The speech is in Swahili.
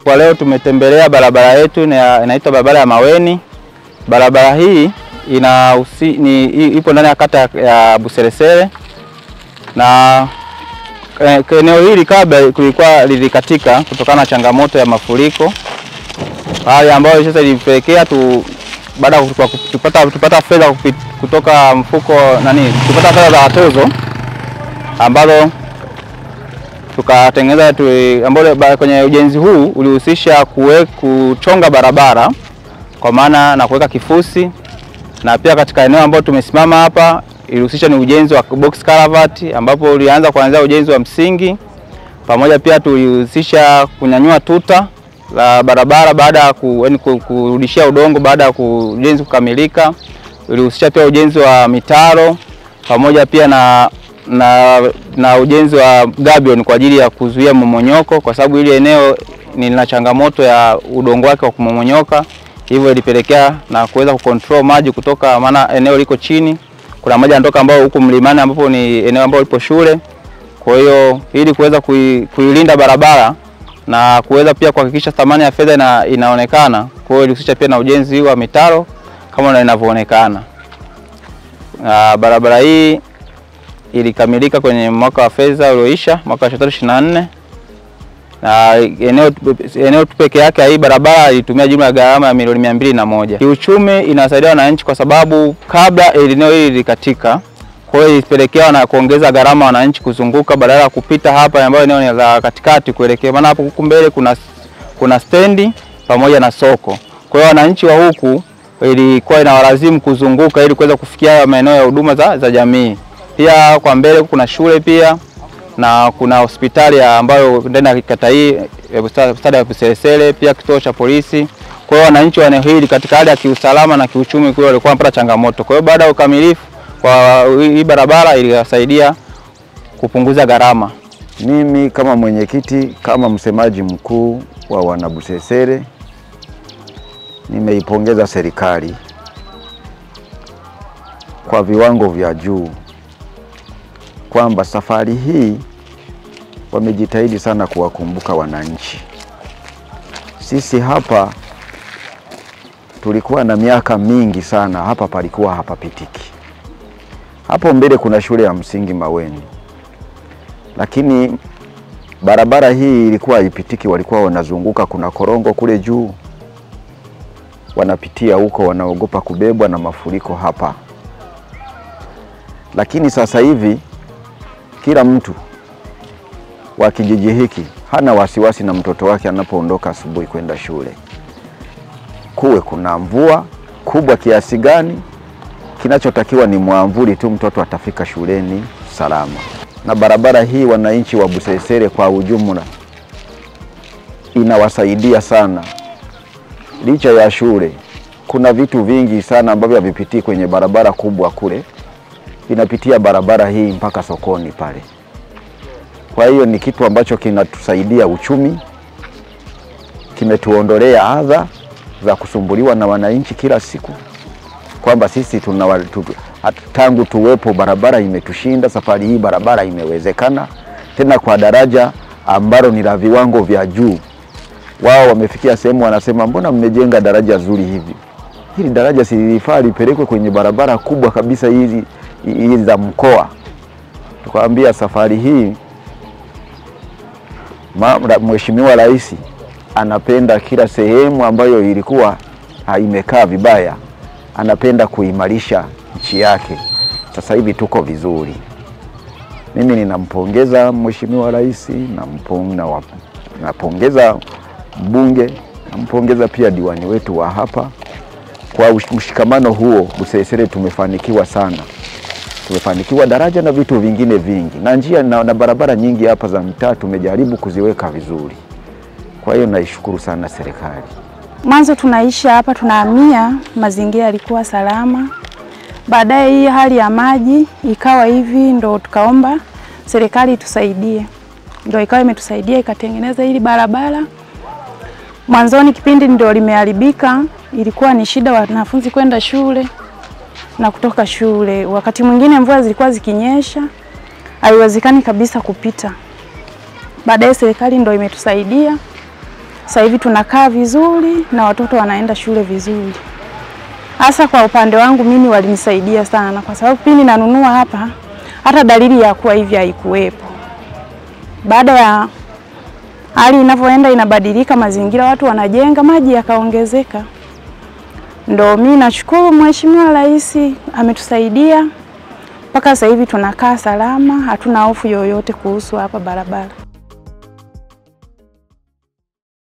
Kwa leo tumetembelea barabara yetu inaitwa barabara ya Maweni. Barabara hii ipo ndani ya kata ya Buseresere, na eneo hili kabla kulikuwa lilikatika kutokana na changamoto ya mafuriko, hali ambayo sasa ilipelekea baada ya kupata fedha kutoka mfuko tupata fedha za tozo ambazo tukatengeneza ambapo kwenye ujenzi huu ulihusisha kuchonga barabara kwa maana na kuweka kifusi, na pia katika eneo ambalo tumesimama hapa ilihusisha ni ujenzi wa box culvert ambapo ulianza kuanzia ujenzi wa msingi, pamoja pia tulihusisha kunyanyua tuta la barabara baada ya kurudishia udongo baada ya ujenzi kukamilika. Ilihusisha pia ujenzi wa mitaro pamoja pia na ujenzi wa gabion kwa ajili ya kuzuia mmomonyoko, kwa sababu ile eneo lina changamoto ya udongo wake wa kumomonyoka. Hivyo ilipelekea na kuweza kucontrol maji kutoka, maana eneo liko chini, kuna maji yanatoka ambao huko mlimani ambapo ni eneo ambalo lipo shule. Kwa hiyo ili kuweza kuilinda barabara na kuweza pia kuhakikisha thamani ya fedha inaonekana, kwa hiyo ilihusisha pia na ujenzi wa mitaro kama inavyoonekana. Barabara hii ilikamilika kwenye mwaka wa fedha ulioisha, mwaka 2024, na eneo pekee yake hii barabara ilitumia jumla ya gharama ya milioni 201. Kiuchumi inasaidia wananchi kwa sababu kabla eneo hili lilikatika, kwa hiyo ilipelekea na kuongeza gharama wananchi kuzunguka badala ya kupita hapa ambayo eneo ni la katikati kuelekea, maana hapo huku mbele kuna stendi pamoja na soko. Kwa hiyo wananchi wa huku ilikuwa inawalazimu kuzunguka ili kuweza kufikia maeneo ya huduma za jamii. Pia kwa mbele kuna shule pia na kuna hospitali ambayo ndani ya kata hii ya Buseresere, pia kituo cha polisi. Kwa hiyo wananchi wa eneo hili katika hali ya kiusalama na kiuchumi kwa walikuwa wanapata changamoto. Kwa hiyo baada ya ukamilifu kwa hii barabara ilisaidia kupunguza gharama. Mimi kama mwenyekiti, kama msemaji mkuu wa wana Buseresere, nimeipongeza serikali kwa viwango vya juu kwamba safari hii wamejitahidi sana kuwakumbuka wananchi. Sisi hapa tulikuwa na miaka mingi sana hapa palikuwa hapapitiki. Hapo mbele kuna shule ya msingi Maweni, lakini barabara hii ilikuwa haipitiki, walikuwa wanazunguka, kuna korongo kule juu, wanapitia huko, wanaogopa kubebwa na mafuriko hapa. Lakini sasa hivi kila mtu wa kijiji hiki hana wasiwasi na mtoto wake anapoondoka asubuhi kwenda shule. Kuwe kuna mvua kubwa kiasi gani, kinachotakiwa ni mwamvuli tu, mtoto atafika shuleni salama. Na barabara hii wananchi wa Buseresere kwa ujumla inawasaidia sana. Licha ya shule, kuna vitu vingi sana ambavyo havipitii kwenye barabara kubwa kule, inapitia barabara hii mpaka sokoni pale. Kwa hiyo ni kitu ambacho kinatusaidia uchumi, kimetuondolea adha za kusumbuliwa na wananchi kila siku, kwamba sisi tangu tuwepo barabara imetushinda. Safari hii barabara imewezekana tena kwa daraja ambalo ni la viwango vya juu. Wao wamefikia sehemu wanasema, mbona mmejenga daraja zuri hivi? Hili daraja si lilifaa lipelekwe kwenye barabara kubwa kabisa hizi za mkoa. Tukaambia safari hii Mheshimiwa Rais anapenda kila sehemu ambayo ilikuwa imekaa vibaya, anapenda kuimarisha nchi yake. Sasa hivi tuko vizuri. Mimi ninampongeza Mheshimiwa Rais, napongeza mbunge, nampongeza pia diwani wetu wa hapa. Kwa mshikamano huo Buseresere tumefanikiwa sana. Tumefanikiwa daraja na vitu vingine vingi, na njia na barabara nyingi hapa za mtaa tumejaribu kuziweka vizuri. Kwa hiyo naishukuru sana serikali. Mwanzo tunaisha hapa tunahamia, mazingira yalikuwa salama. Baadaye hii hali ya maji ikawa hivi, ndo tukaomba serikali tusaidie. Ndo ikawa imetusaidia ikatengeneza hili barabara. Mwanzoni kipindi ndio limeharibika, ilikuwa ni shida wanafunzi kwenda shule na kutoka shule. Wakati mwingine mvua zilikuwa zikinyesha, haiwezekani kabisa kupita. Baadaye serikali ndio imetusaidia. Sasa hivi tunakaa vizuri na watoto wanaenda shule vizuri. Hasa kwa upande wangu mimi walinisaidia sana kwa sababu pindi nanunua hapa hata dalili ya kuwa hivi haikuwepo. Baada ya hali inavyoenda inabadilika, mazingira watu wanajenga, maji yakaongezeka. Ndio mimi nashukuru Mheshimiwa Rais ametusaidia mpaka sasa hivi tunakaa salama, hatuna hofu yoyote kuhusu hapa barabara.